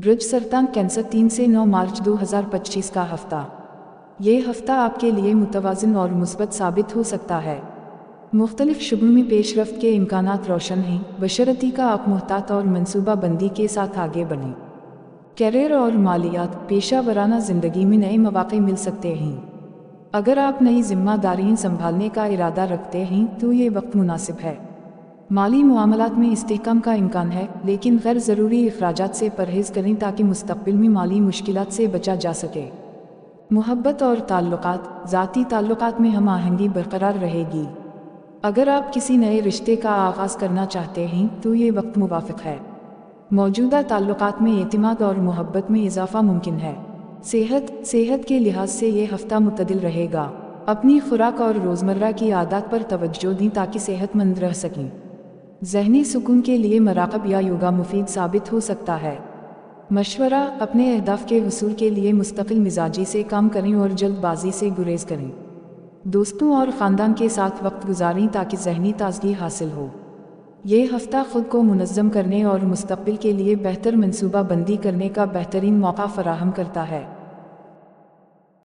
برج سرطان کینسر 3 سے 9 مارچ 2025 کا ہفتہ۔ یہ ہفتہ آپ کے لیے متوازن اور مثبت ثابت ہو سکتا ہے۔ مختلف شعبوں میں پیش رفت کے امکانات روشن ہیں، بشرطیکہ کا آپ محتاط اور منصوبہ بندی کے ساتھ آگے بڑھیں۔ کیریئر اور مالیات، پیشہ ورانہ زندگی میں نئے مواقع مل سکتے ہیں۔ اگر آپ نئی ذمہ داریاں سنبھالنے کا ارادہ رکھتے ہیں تو یہ وقت مناسب ہے۔ مالی معاملات میں استحکام کا امکان ہے، لیکن غیر ضروری اخراجات سے پرہیز کریں تاکہ مستقبل میں مالی مشکلات سے بچا جا سکے۔ محبت اور تعلقات، ذاتی تعلقات میں ہم آہنگی برقرار رہے گی۔ اگر آپ کسی نئے رشتے کا آغاز کرنا چاہتے ہیں تو یہ وقت موافق ہے۔ موجودہ تعلقات میں اعتماد اور محبت میں اضافہ ممکن ہے۔ صحت کے لحاظ سے یہ ہفتہ معتدل رہے گا۔ اپنی خوراک اور روزمرہ کی عادات پر توجہ دیں تاکہ صحت مند رہ سکیں۔ ذہنی سکون کے لیے مراقب یا یوگا مفید ثابت ہو سکتا ہے۔ مشورہ، اپنے اہداف کے حصول کے لیے مستقل مزاجی سے کام کریں اور جلد بازی سے گریز کریں۔ دوستوں اور خاندان کے ساتھ وقت گزاریں تاکہ ذہنی تازگی حاصل ہو۔ یہ ہفتہ خود کو منظم کرنے اور مستقبل کے لیے بہتر منصوبہ بندی کرنے کا بہترین موقع فراہم کرتا ہے۔